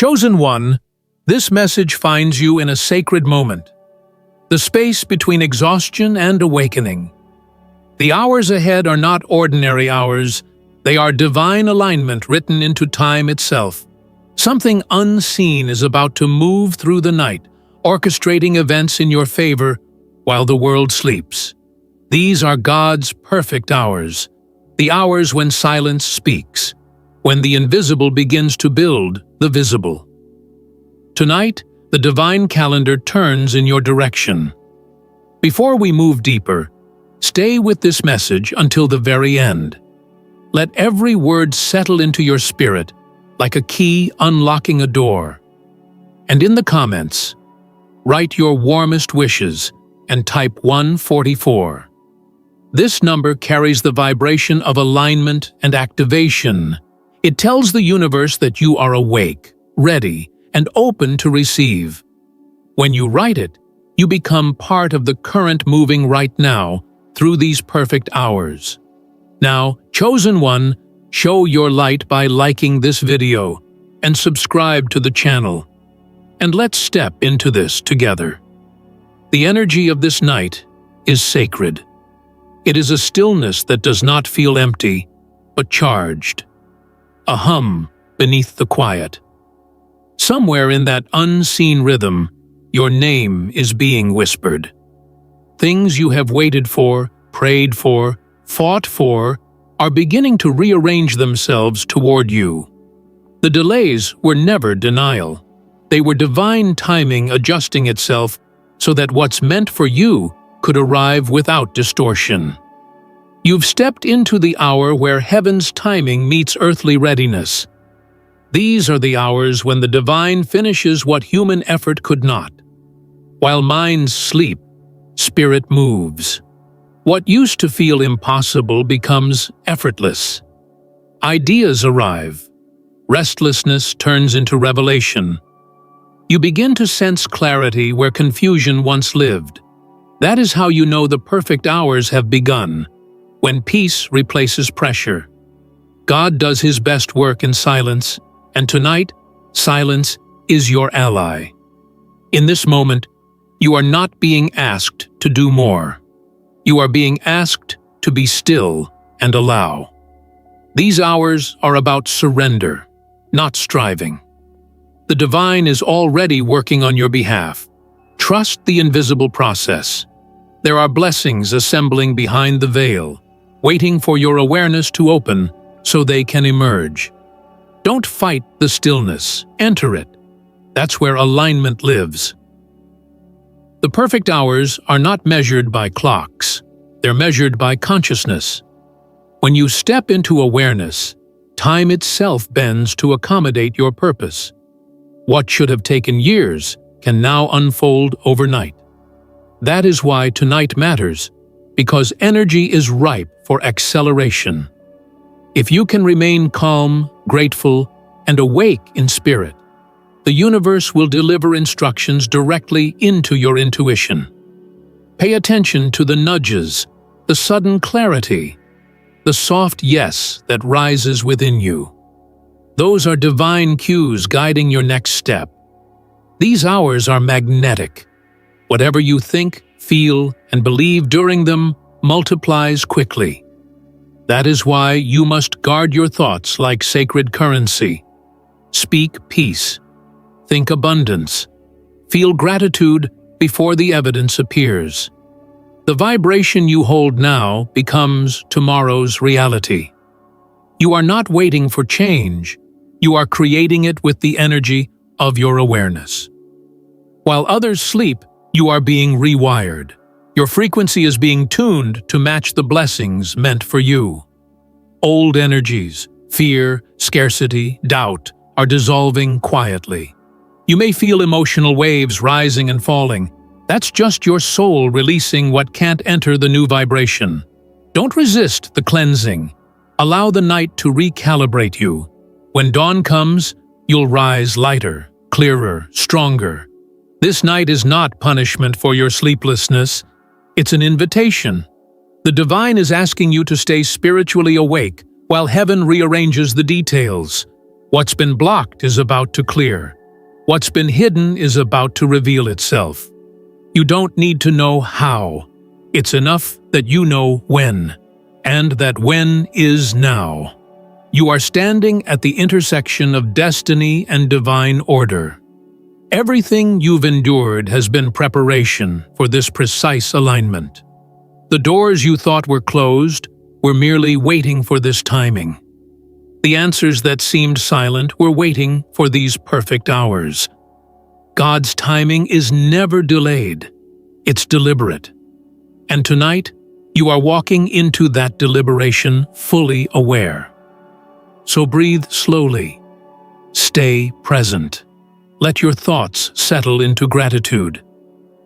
Chosen one, this message finds you in a sacred moment, the space between exhaustion and awakening. The hours ahead are not ordinary hours, they are divine alignment written into time itself. Something unseen is about to move through the night, orchestrating events in your favor while the world sleeps. These are God's perfect hours, the hours when silence speaks, when the invisible begins to build the visible. Tonight, the divine calendar turns in your direction. Before we move deeper, stay with this message until the very end. Let every word settle into your spirit like a key unlocking a door. And in the comments, write your warmest wishes and type 144. This number carries the vibration of alignment and activation. It tells the universe that you are awake, ready, and open to receive. When you write it, you become part of the current moving right now through these perfect hours. Now, Chosen One, show your light by liking this video and subscribe to the channel. And let's step into this together. The energy of this night is sacred. It is a stillness that does not feel empty, but charged. A hum beneath the quiet. Somewhere in that unseen rhythm, your name is being whispered. Things you have waited for, prayed for, fought for, are beginning to rearrange themselves toward you. The delays were never denial. They were divine timing adjusting itself so that what's meant for you could arrive without distortion. You've stepped into the hour where heaven's timing meets earthly readiness. These are the hours when the divine finishes what human effort could not. While minds sleep, spirit moves. What used to feel impossible becomes effortless. Ideas arrive. Restlessness turns into revelation. You begin to sense clarity where confusion once lived. That is how you know the perfect hours have begun, when peace replaces pressure. God does His best work in silence, and tonight, silence is your ally. In this moment, you are not being asked to do more. You are being asked to be still and allow. These hours are about surrender, not striving. The divine is already working on your behalf. Trust the invisible process. There are blessings assembling behind the veil, waiting for your awareness to open so they can emerge. Don't fight the stillness, enter it. That's where alignment lives. The perfect hours are not measured by clocks. They're measured by consciousness. When you step into awareness, time itself bends to accommodate your purpose. What should have taken years can now unfold overnight. That is why tonight matters, because energy is ripe for acceleration. If you can remain calm, grateful, and awake in spirit, the universe will deliver instructions directly into your intuition. Pay attention to the nudges, the sudden clarity, the soft yes that rises within you. Those are divine cues guiding your next step. These hours are magnetic. Whatever you think, feel, and believe during them multiplies quickly. That is why you must guard your thoughts like sacred currency. Speak peace. Think abundance. Feel gratitude before the evidence appears. The vibration you hold now becomes tomorrow's reality. You are not waiting for change. You are creating it with the energy of your awareness. While others sleep, you are being rewired. Your frequency is being tuned to match the blessings meant for you. Old energies, fear, scarcity, doubt, are dissolving quietly. You may feel emotional waves rising and falling. That's just your soul releasing what can't enter the new vibration. Don't resist the cleansing. Allow the night to recalibrate you. When dawn comes, you'll rise lighter, clearer, stronger. This night is not punishment for your sleeplessness. It's an invitation. The divine is asking you to stay spiritually awake while heaven rearranges the details. What's been blocked is about to clear. What's been hidden is about to reveal itself. You don't need to know how. It's enough that you know when, and that when is now. You are standing at the intersection of destiny and divine order. Everything you've endured has been preparation for this precise alignment. The doors you thought were closed were merely waiting for this timing. The answers that seemed silent were waiting for these perfect hours. God's timing is never delayed. It's deliberate. And tonight, you are walking into that deliberation fully aware. So breathe slowly. Stay present. Let your thoughts settle into gratitude.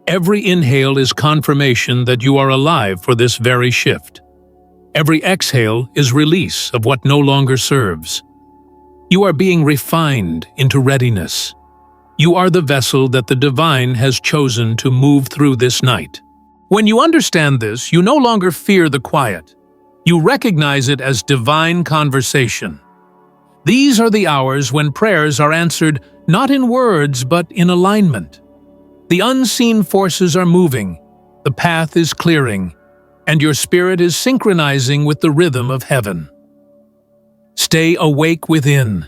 Every inhale is confirmation that you are alive for this very shift. Every exhale is release of what no longer serves. You are being refined into readiness. You are the vessel that the divine has chosen to move through this night. When you understand this, you no longer fear the quiet. You recognize it as divine conversation. These are the hours when prayers are answered not in words but in alignment. The unseen forces are moving, the path is clearing, and your spirit is synchronizing with the rhythm of heaven. Stay awake within.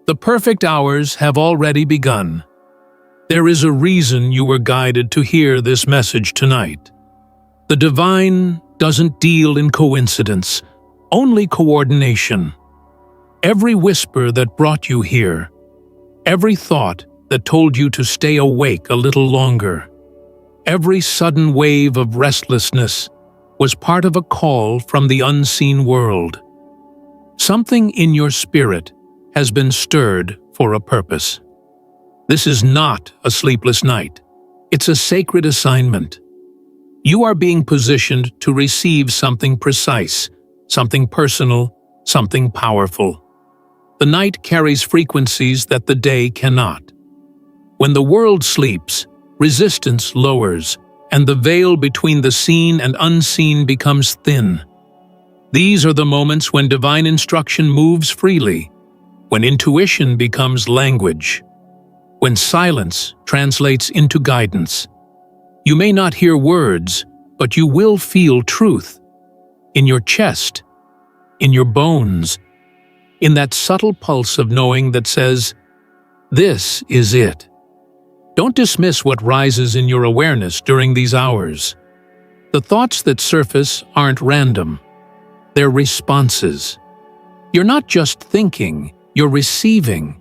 The perfect hours have already begun. There is a reason you were guided to hear this message tonight. The divine doesn't deal in coincidence, only coordination. Every whisper that brought you here, every thought that told you to stay awake a little longer, every sudden wave of restlessness was part of a call from the unseen world. Something in your spirit has been stirred for a purpose. This is not a sleepless night. It's a sacred assignment. You are being positioned to receive something precise, something personal, something powerful. The night carries frequencies that the day cannot. When the world sleeps, resistance lowers, and the veil between the seen and unseen becomes thin. These are the moments when divine instruction moves freely, when intuition becomes language, when silence translates into guidance. You may not hear words, but you will feel truth. In your chest, in your bones, in that subtle pulse of knowing that says, "This is it." Don't dismiss what rises in your awareness during these hours. The thoughts that surface aren't random. They're responses. You're not just thinking, you're receiving.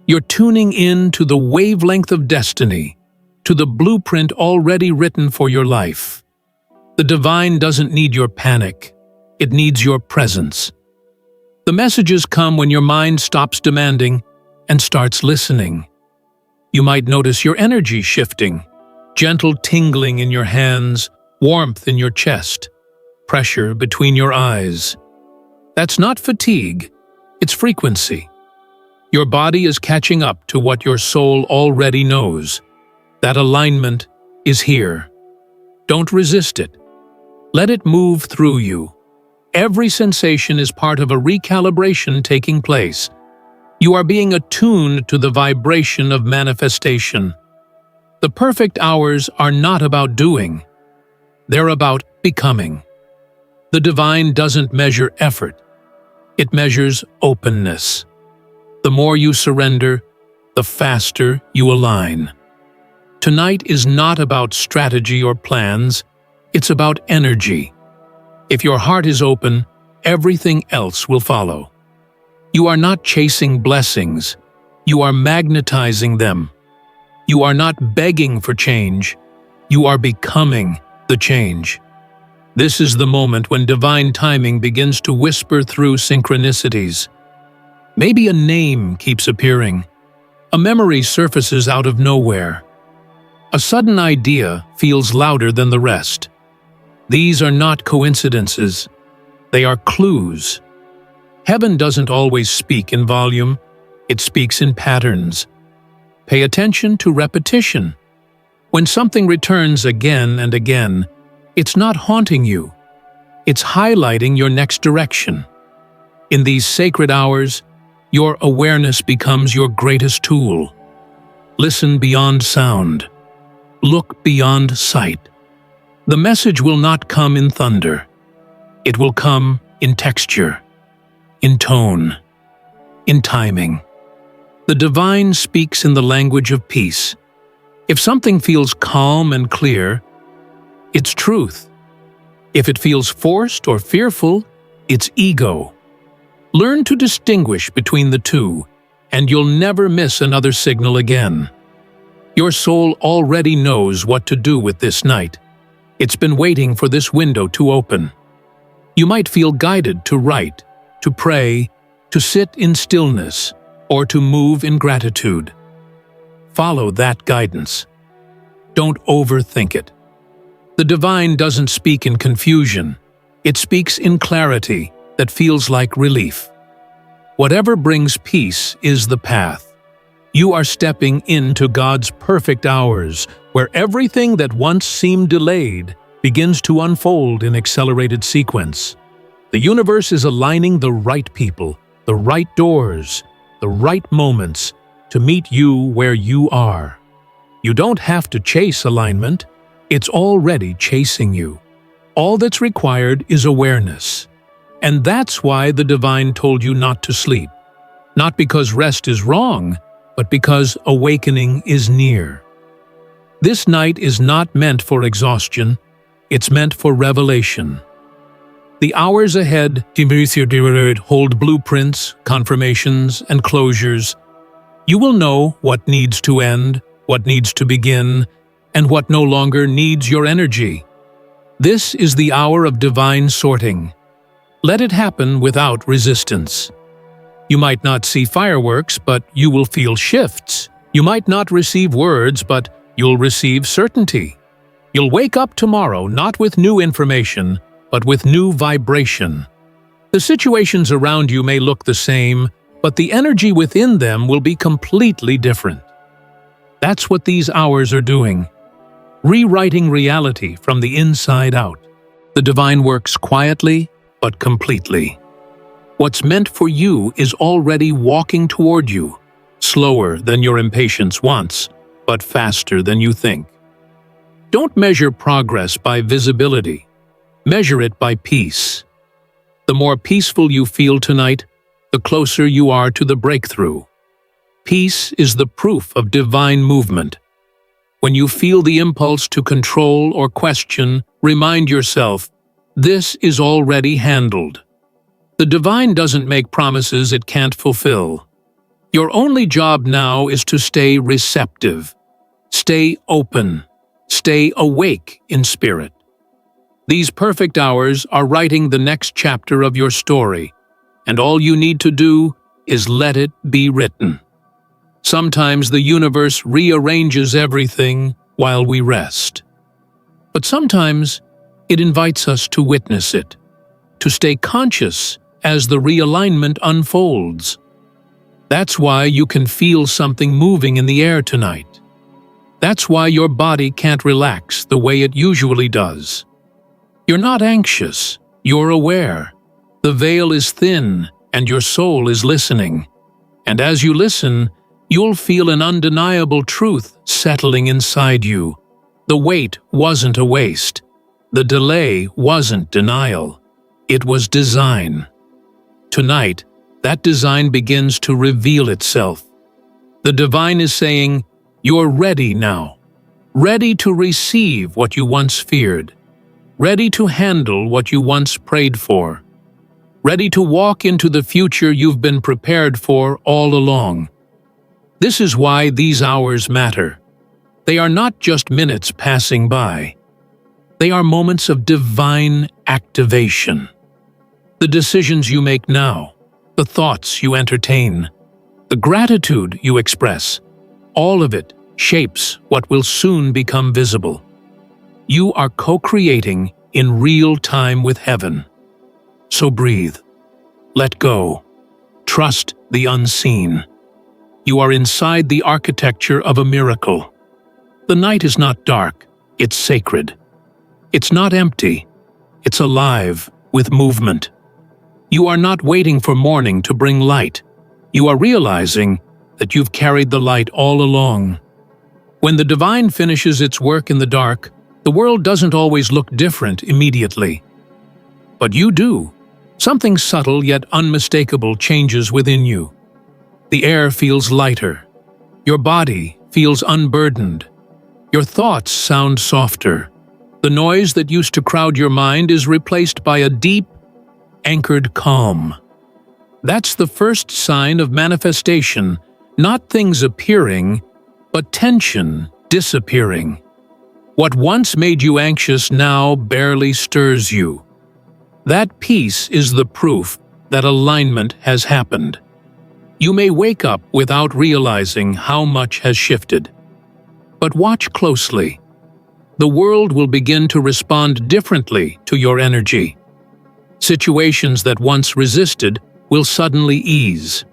You're tuning in to the wavelength of destiny, to the blueprint already written for your life. The divine doesn't need your panic. It needs your presence. The messages come when your mind stops demanding and starts listening. You might notice your energy shifting, gentle tingling in your hands, warmth in your chest, pressure between your eyes. That's not fatigue, it's frequency. Your body is catching up to what your soul already knows. That alignment is here. Don't resist it. Let it move through you. Every sensation is part of a recalibration taking place. You are being attuned to the vibration of manifestation. The perfect hours are not about doing. They're about becoming. The divine doesn't measure effort. It measures openness. The more you surrender, the faster you align. Tonight is not about strategy or plans. It's about energy. If your heart is open, everything else will follow. You are not chasing blessings. You are magnetizing them. You are not begging for change. You are becoming the change. This is the moment when divine timing begins to whisper through synchronicities. Maybe a name keeps appearing. A memory surfaces out of nowhere. A sudden idea feels louder than the rest. These are not coincidences. They are clues. Heaven doesn't always speak in volume. It speaks in patterns. Pay attention to repetition. When something returns again and again, it's not haunting you. It's highlighting your next direction. In these sacred hours, your awareness becomes your greatest tool. Listen beyond sound. Look beyond sight. The message will not come in thunder. It will come in texture, in tone, in timing. The divine speaks in the language of peace. If something feels calm and clear, it's truth. If it feels forced or fearful, it's ego. Learn to distinguish between the two, and you'll never miss another signal again. Your soul already knows what to do with this night. It's been waiting for this window to open. You might feel guided to write, to pray, to sit in stillness, or to move in gratitude. Follow that guidance. Don't overthink it. The divine doesn't speak in confusion. It speaks in clarity that feels like relief. Whatever brings peace is the path. You are stepping into God's perfect hours, where everything that once seemed delayed begins to unfold in accelerated sequence. The universe is aligning the right people, the right doors, the right moments to meet you where you are. You don't have to chase alignment. It's already chasing you. All that's required is awareness. And that's why the divine told you not to sleep. Not because rest is wrong, but because awakening is near. This night is not meant for exhaustion. It's meant for revelation. The hours ahead hold blueprints, confirmations, and closures. You will know what needs to end, what needs to begin, and what no longer needs your energy. This is the hour of divine sorting. Let it happen without resistance. You might not see fireworks, but you will feel shifts. You might not receive words, but you'll receive certainty. You'll wake up tomorrow not with new information, but with new vibration. The situations around you may look the same, but the energy within them will be completely different. That's what these hours are doing. Rewriting reality from the inside out. The divine works quietly, but completely. What's meant for you is already walking toward you, slower than your impatience wants, but faster than you think. Don't measure progress by visibility. Measure it by peace. The more peaceful you feel tonight, the closer you are to the breakthrough. Peace is the proof of divine movement. When you feel the impulse to control or question, remind yourself, this is already handled. The divine doesn't make promises it can't fulfill. Your only job now is to stay receptive. Stay open. Stay awake in spirit. These perfect hours are writing the next chapter of your story, and all you need to do is let it be written. Sometimes the universe rearranges everything while we rest. But sometimes it invites us to witness it, to stay conscious as the realignment unfolds. That's why you can feel something moving in the air tonight. That's why your body can't relax the way it usually does. You're not anxious, you're aware. The veil is thin and your soul is listening. And as you listen, you'll feel an undeniable truth settling inside you. The wait wasn't a waste. The delay wasn't denial. It was design. Tonight, that design begins to reveal itself. The divine is saying, you're ready now. Ready to receive what you once feared. Ready to handle what you once prayed for. Ready to walk into the future you've been prepared for all along. This is why these hours matter. They are not just minutes passing by. They are moments of divine activation. The decisions you make now, the thoughts you entertain, the gratitude you express, all of it shapes what will soon become visible. You are co-creating in real time with heaven. So breathe. Let go. Trust the unseen. You are inside the architecture of a miracle. The night is not dark, it's sacred. It's not empty, it's alive with movement. You are not waiting for morning to bring light. You are realizing that you've carried the light all along. When the divine finishes its work in the dark, the world doesn't always look different immediately. But you do. Something subtle yet unmistakable changes within you. The air feels lighter. Your body feels unburdened. Your thoughts sound softer. The noise that used to crowd your mind is replaced by a deep, anchored calm. That's the first sign of manifestation, not things appearing, but tension disappearing. What once made you anxious now barely stirs you. That peace is the proof that alignment has happened. You may wake up without realizing how much has shifted. But watch closely. The world will begin to respond differently to your energy. Situations that once resisted will suddenly ease.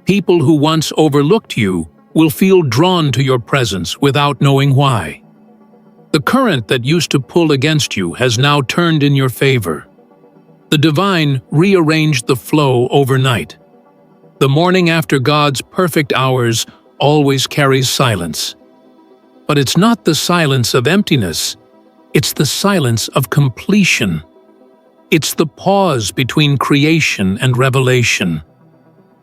People who once overlooked you will feel drawn to your presence without knowing why. The current that used to pull against you has now turned in your favor. The divine rearranged the flow overnight. The morning after God's perfect hours always carries silence. But it's not the silence of emptiness, it's the silence of completion. It's the pause between creation and revelation.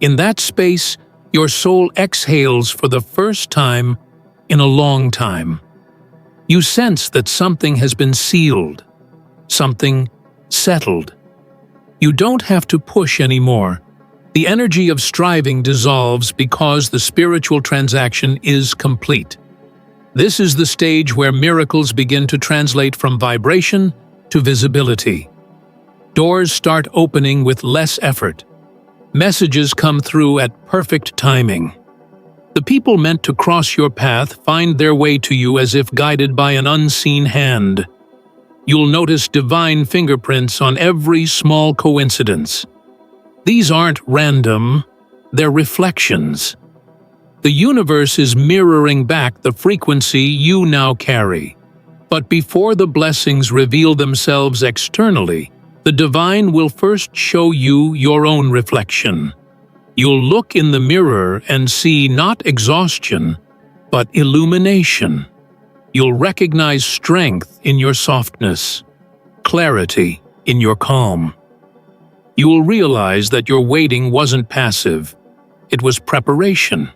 In that space, your soul exhales for the first time in a long time. You sense that something has been sealed, something settled. You don't have to push anymore. The energy of striving dissolves because the spiritual transaction is complete. This is the stage where miracles begin to translate from vibration to visibility. Doors start opening with less effort. Messages come through at perfect timing. The people meant to cross your path find their way to you as if guided by an unseen hand. You'll notice divine fingerprints on every small coincidence. These aren't random, they're reflections. The universe is mirroring back the frequency you now carry. But before the blessings reveal themselves externally, the divine will first show you your own reflection. You'll look in the mirror and see not exhaustion, but illumination. You'll recognize strength in your softness, clarity in your calm. You will realize that your waiting wasn't passive, it was preparation.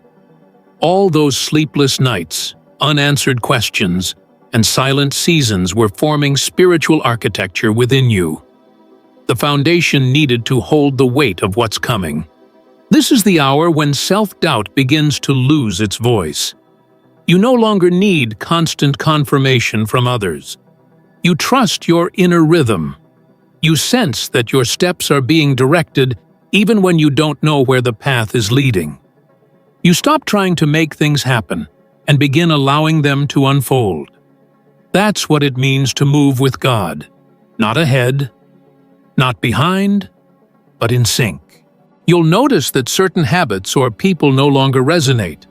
All those sleepless nights, unanswered questions, and silent seasons were forming spiritual architecture within you. The foundation needed to hold the weight of what's coming. This is the hour when self-doubt begins to lose its voice. You no longer need constant confirmation from others. You trust your inner rhythm. You sense that your steps are being directed even when you don't know where the path is leading. You stop trying to make things happen and begin allowing them to unfold. That's what it means to move with God, not ahead, not behind, but in sync. You'll notice that certain habits or people no longer resonate.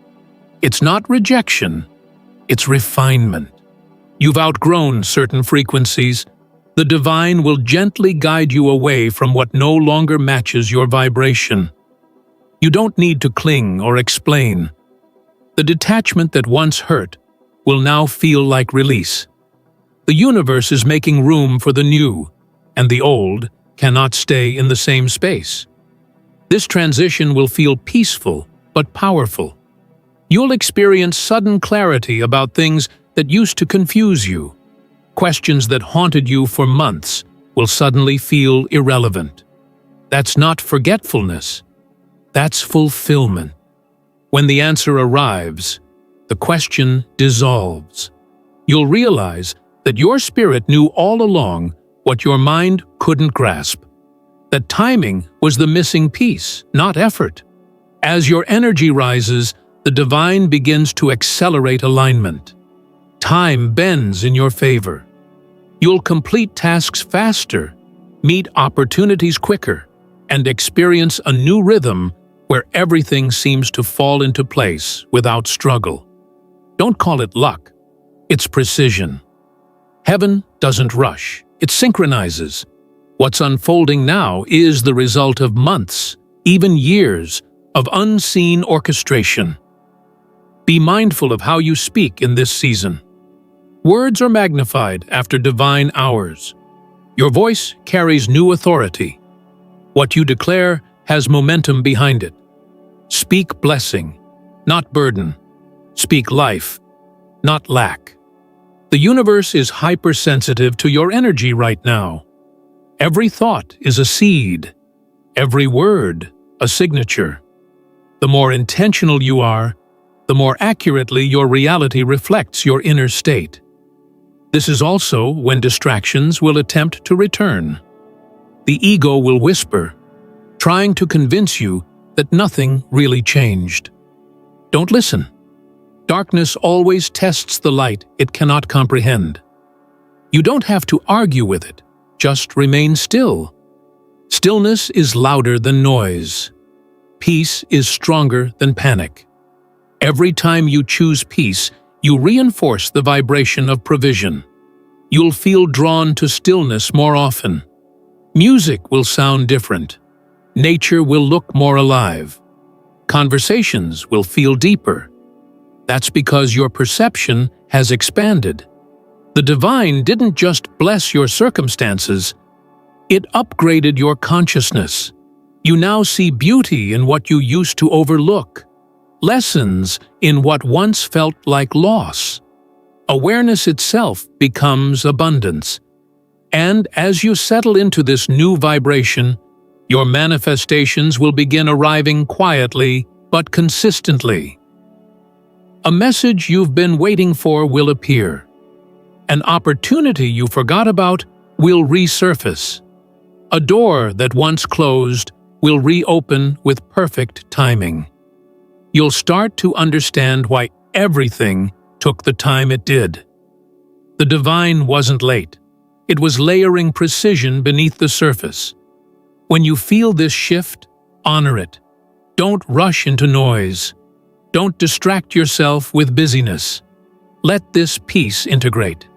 It's not rejection, it's refinement. You've outgrown certain frequencies. The divine will gently guide you away from what no longer matches your vibration. You don't need to cling or explain. The detachment that once hurt will now feel like release. The universe is making room for the new, and the old cannot stay in the same space. This transition will feel peaceful but powerful. You'll experience sudden clarity about things that used to confuse you. Questions that haunted you for months will suddenly feel irrelevant. That's not forgetfulness. That's fulfillment. When the answer arrives, the question dissolves. You'll realize that your spirit knew all along what your mind couldn't grasp. That timing was the missing piece, not effort. As your energy rises, the divine begins to accelerate alignment. Time bends in your favor. You'll complete tasks faster, meet opportunities quicker, and experience a new rhythm where everything seems to fall into place without struggle. Don't call it luck. It's precision. Heaven doesn't rush. It synchronizes. What's unfolding now is the result of months, even years, of unseen orchestration. Be mindful of how you speak in this season. Words are magnified after divine hours. Your voice carries new authority. What you declare has momentum behind it. Speak blessing, not burden. Speak life, not lack. The universe is hypersensitive to your energy right now. Every thought is a seed. Every word, a signature. The more intentional you are, the more accurately your reality reflects your inner state. This is also when distractions will attempt to return. The ego will whisper, trying to convince you that nothing really changed. Don't listen. Darkness always tests the light it cannot comprehend. You don't have to argue with it, just remain still. Stillness is louder than noise. Peace is stronger than panic. Every time you choose peace, you reinforce the vibration of provision. You'll feel drawn to stillness more often. Music will sound different. Nature will look more alive. Conversations will feel deeper. That's because your perception has expanded. The divine didn't just bless your circumstances, it upgraded your consciousness. You now see beauty in what you used to overlook, lessons in what once felt like loss. Awareness itself becomes abundance. And as you settle into this new vibration, your manifestations will begin arriving quietly but consistently. A message you've been waiting for will appear. An opportunity you forgot about will resurface. A door that once closed will reopen with perfect timing. You'll start to understand why everything took the time it did. The divine wasn't late. It was layering precision beneath the surface. When you feel this shift, honor it. Don't rush into noise. Don't distract yourself with busyness. Let this peace integrate.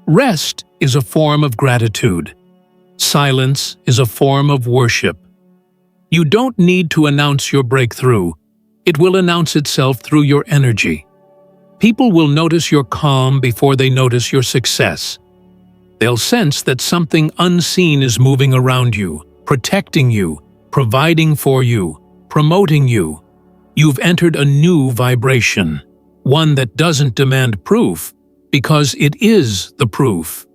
Rest is a form of gratitude. Silence is a form of worship. You don't need to announce your breakthrough. It will announce itself through your energy. People will notice your calm before they notice your success. They'll sense that something unseen is moving around you, protecting you, providing for you, promoting you. You've entered a new vibration, one that doesn't demand proof, because it is the proof.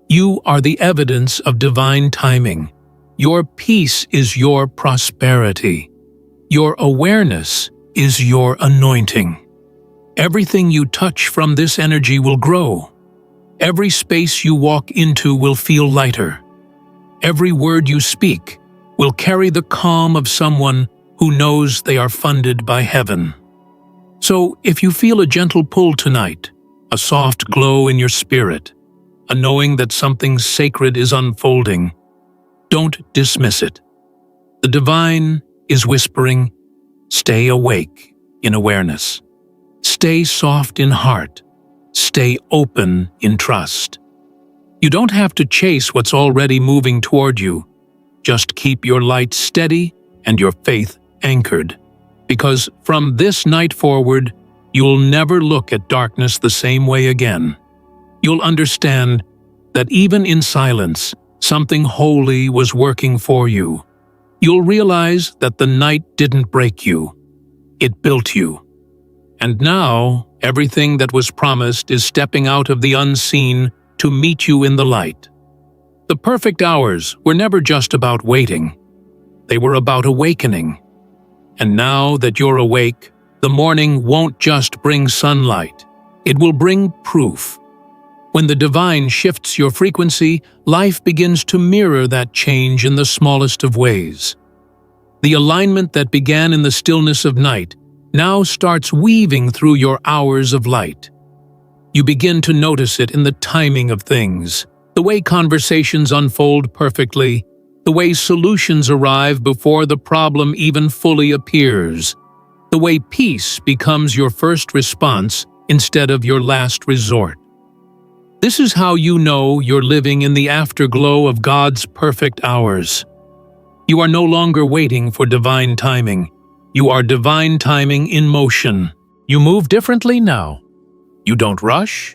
You are the evidence of divine timing. Your peace is your prosperity. Your awareness is your anointing. Everything you touch from this energy will grow. Every space you walk into will feel lighter. Every word you speak will carry the calm of someone who knows they are funded by heaven. So, if you feel a gentle pull tonight, a soft glow in your spirit, a knowing that something sacred is unfolding, don't dismiss it. The divine is whispering, stay awake in awareness. Stay soft in heart. Stay open in trust. You don't have to chase what's already moving toward you. Just keep your light steady and your faith anchored. Because from this night forward, you'll never look at darkness the same way again. You'll understand that even in silence, something holy was working for you. You'll realize that the night didn't break you. It built you. And now, everything that was promised is stepping out of the unseen to meet you in the light. The perfect hours were never just about waiting. They were about awakening. And now that you're awake, the morning won't just bring sunlight. It will bring proof. When the divine shifts your frequency, life begins to mirror that change in the smallest of ways. The alignment that began in the stillness of night now starts weaving through your hours of light. You begin to notice it in the timing of things, the way conversations unfold perfectly, the way solutions arrive before the problem even fully appears, the way peace becomes your first response instead of your last resort. This is how you know you're living in the afterglow of God's perfect hours. You are no longer waiting for divine timing. You are divine timing in motion. You move differently now. You don't rush.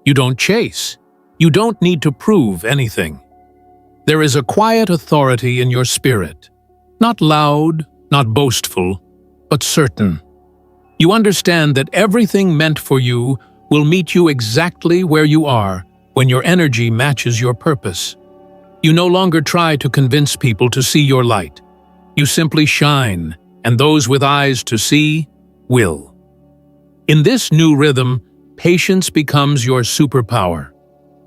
You don't chase. You don't need to prove anything. There is a quiet authority in your spirit. Not loud, not boastful, but certain. You understand that everything meant for you will meet you exactly where you are when your energy matches your purpose. You no longer try to convince people to see your light. You simply shine, and those with eyes to see will. In this new rhythm, patience becomes your superpower.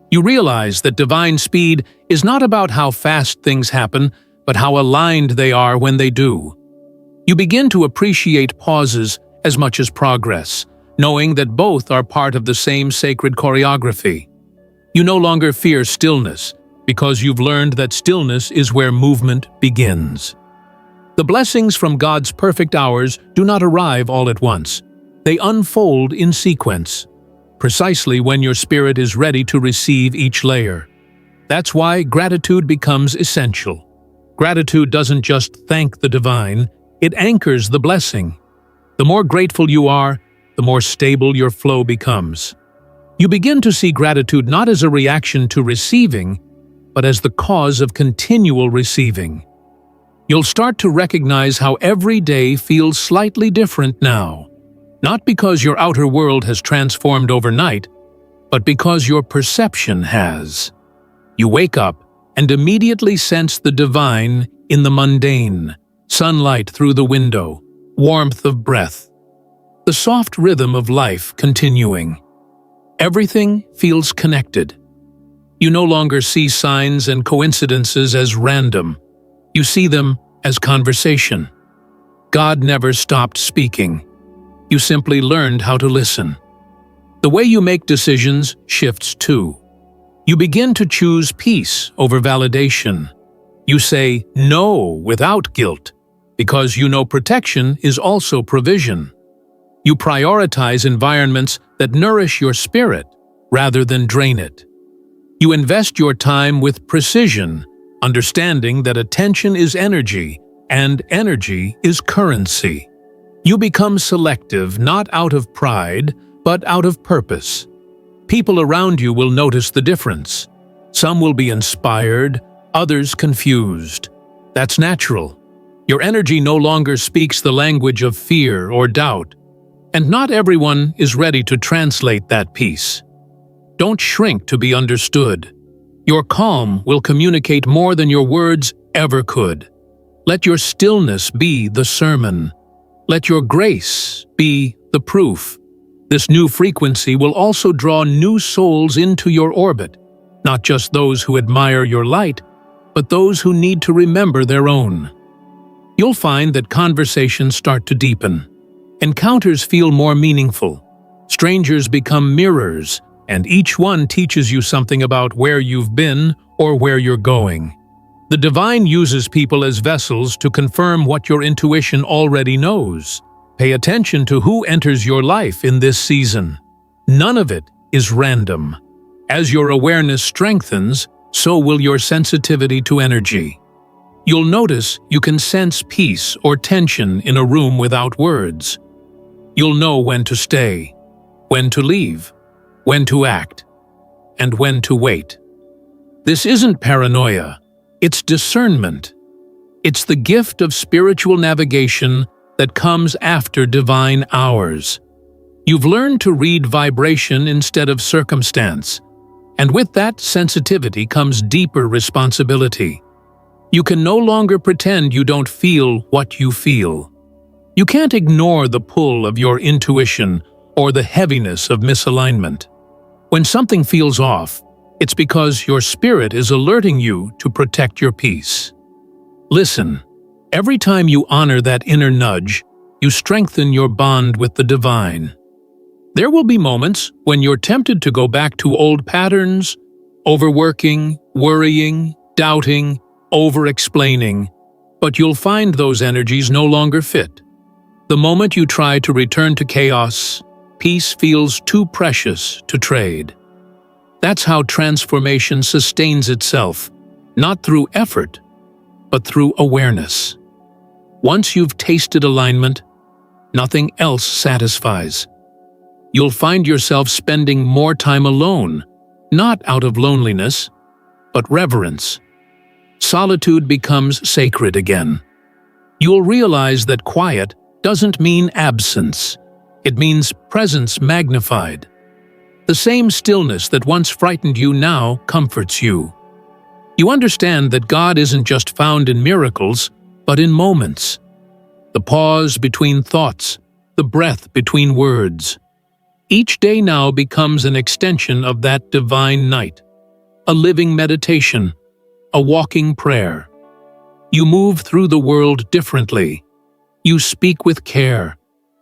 You realize that divine speed is not about how fast things happen, but how aligned they are when they do. You begin to appreciate pauses as much as progress, knowing that both are part of the same sacred choreography. You no longer fear stillness, because you've learned that stillness is where movement begins. The blessings from God's perfect hours do not arrive all at once. They unfold in sequence, precisely when your spirit is ready to receive each layer. That's why gratitude becomes essential. Gratitude doesn't just thank the divine, it anchors the blessing. The more grateful you are, the more stable your flow becomes. You begin to see gratitude not as a reaction to receiving, but as the cause of continual receiving. You'll start to recognize how every day feels slightly different now. Not because your outer world has transformed overnight, but because your perception has. You wake up and immediately sense the divine in the mundane, sunlight through the window, warmth of breath, the soft rhythm of life continuing. Everything feels connected. You no longer see signs and coincidences as random. You see them as conversation. God never stopped speaking. You simply learned how to listen. The way you make decisions shifts too. You begin to choose peace over validation. You say no without guilt, because you know protection is also provision. You prioritize environments that nourish your spirit rather than drain it. You invest your time with precision, understanding that attention is energy and energy is currency. You become selective not out of pride, but out of purpose. People around you will notice the difference. Some will be inspired, others confused. That's natural. Your energy no longer speaks the language of fear or doubt, and not everyone is ready to translate that peace. Don't shrink to be understood. Your calm will communicate more than your words ever could. Let your stillness be the sermon. Let your grace be the proof. This new frequency will also draw new souls into your orbit, not just those who admire your light, but those who need to remember their own. You'll find that conversations start to deepen. Encounters feel more meaningful. Strangers become mirrors, and each one teaches you something about where you've been or where you're going. The divine uses people as vessels to confirm what your intuition already knows. Pay attention to who enters your life in this season. None of it is random. As your awareness strengthens, so will your sensitivity to energy. You'll notice you can sense peace or tension in a room without words. You'll know when to stay, when to leave, when to act, and when to wait. This isn't paranoia. It's discernment. It's the gift of spiritual navigation that comes after divine hours. You've learned to read vibration instead of circumstance, and with that sensitivity comes deeper responsibility. You can no longer pretend you don't feel what you feel. You can't ignore the pull of your intuition or the heaviness of misalignment. When something feels off, it's because your spirit is alerting you to protect your peace. Listen, every time you honor that inner nudge, you strengthen your bond with the divine. There will be moments when you're tempted to go back to old patterns, overworking, worrying, doubting, over-explaining, but you'll find those energies no longer fit. The moment you try to return to chaos, peace feels too precious to trade. That's how transformation sustains itself, not through effort, but through awareness. Once you've tasted alignment, nothing else satisfies. You'll find yourself spending more time alone, not out of loneliness, but reverence. Solitude becomes sacred again. You'll realize that quiet doesn't mean absence. It means presence magnified. The same stillness that once frightened you now comforts you. You understand that God isn't just found in miracles, but in moments. The pause between thoughts, the breath between words. Each day now becomes an extension of that divine night, a living meditation, a walking prayer. You move through the world differently. You speak with care,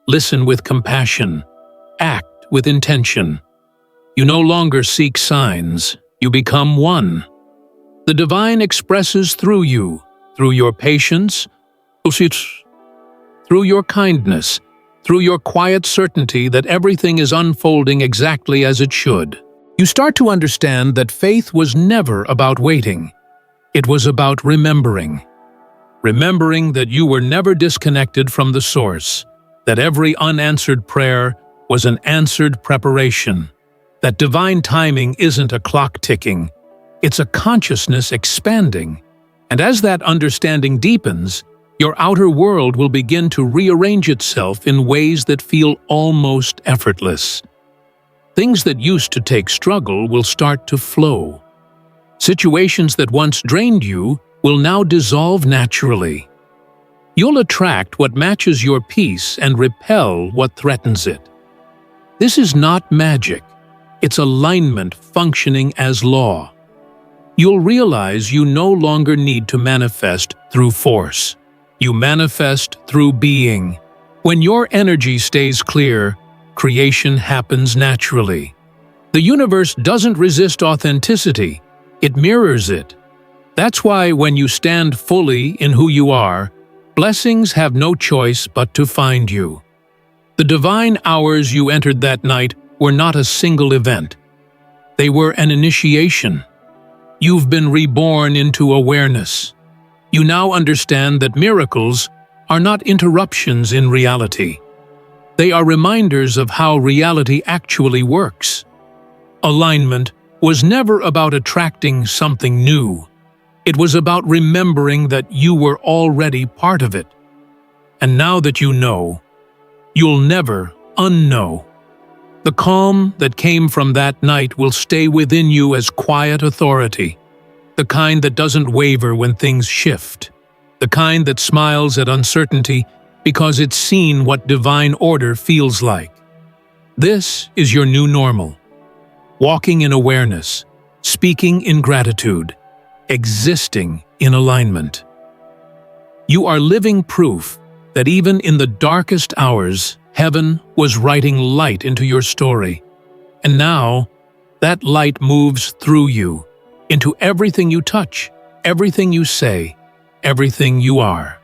listen with compassion, act with intention. You no longer seek signs, you become one. The divine expresses through you, through your patience, through your kindness, through your quiet certainty that everything is unfolding exactly as it should. You start to understand that faith was never about waiting. It was about remembering. Remembering that you were never disconnected from the source, that every unanswered prayer was an answered preparation, that divine timing isn't a clock ticking, it's a consciousness expanding. And as that understanding deepens, your outer world will begin to rearrange itself in ways that feel almost effortless. Things that used to take struggle will start to flow. Situations that once drained you will now dissolve naturally. You'll attract what matches your peace and repel what threatens it. This is not magic. It's alignment functioning as law. You'll realize you no longer need to manifest through force. You manifest through being. When your energy stays clear, creation happens naturally. The universe doesn't resist authenticity, it mirrors it. That's why when you stand fully in who you are, blessings have no choice but to find you. The divine hours you entered that night were not a single event. They were an initiation. You've been reborn into awareness. You now understand that miracles are not interruptions in reality. They are reminders of how reality actually works. Alignment was never about attracting something new. It was about remembering that you were already part of it. And now that you know, you'll never unknow. The calm that came from that night will stay within you as quiet authority. The kind that doesn't waver when things shift. The kind that smiles at uncertainty because it's seen what divine order feels like. This is your new normal. Walking in awareness, speaking in gratitude, existing in alignment. You are living proof that even in the darkest hours, heaven was writing light into your story. And now, that light moves through you, into everything you touch, everything you say, everything you are.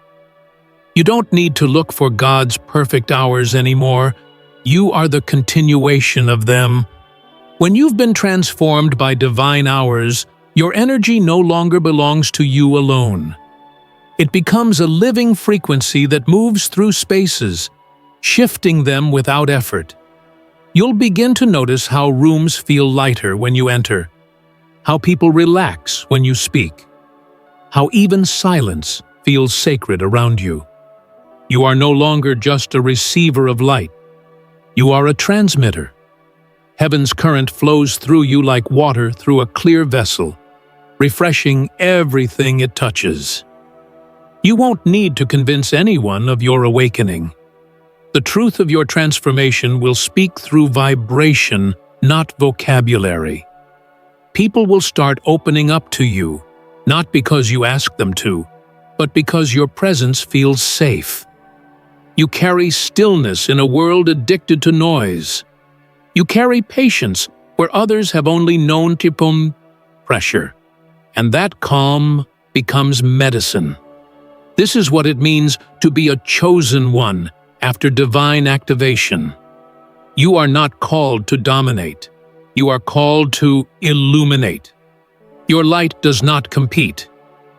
You don't need to look for God's perfect hours anymore. You are the continuation of them. When you've been transformed by divine hours, your energy no longer belongs to you alone. It becomes a living frequency that moves through spaces, shifting them without effort. You'll begin to notice how rooms feel lighter when you enter, how people relax when you speak, how even silence feels sacred around you. You are no longer just a receiver of light. You are a transmitter. Heaven's current flows through you like water through a clear vessel, refreshing everything it touches. You won't need to convince anyone of your awakening. The truth of your transformation will speak through vibration, not vocabulary. People will start opening up to you, not because you ask them to, but because your presence feels safe. You carry stillness in a world addicted to noise. You carry patience where others have only known pressure, and that calm becomes medicine. This is what it means to be a chosen one after divine activation. You are not called to dominate. You are called to illuminate. Your light does not compete.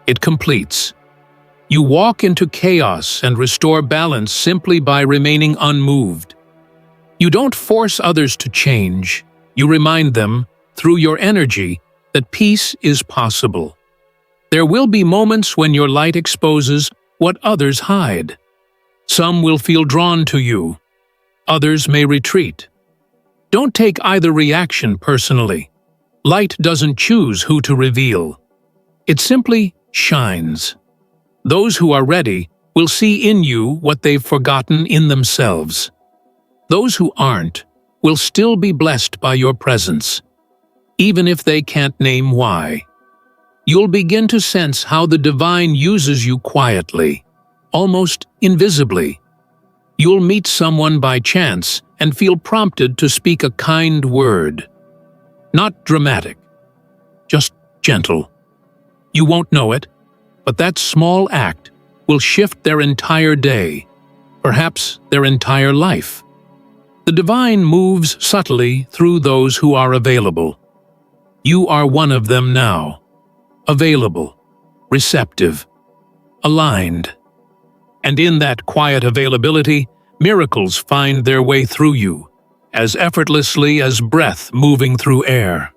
It completes. You walk into chaos and restore balance simply by remaining unmoved. You don't force others to change. You remind them, through your energy, that peace is possible. There will be moments when your light exposes what others hide. Some will feel drawn to you. Others may retreat. Don't take either reaction personally. Light doesn't choose who to reveal. It simply shines. Those who are ready will see in you what they've forgotten in themselves. Those who aren't will still be blessed by your presence, even if they can't name why. You'll begin to sense how the divine uses you quietly, almost invisibly. You'll meet someone by chance and feel prompted to speak a kind word. Not dramatic, just gentle. You won't know it, but that small act will shift their entire day, perhaps their entire life. The divine moves subtly through those who are available. You are one of them now. Available, receptive, aligned. And in that quiet availability, miracles find their way through you, as effortlessly as breath moving through air.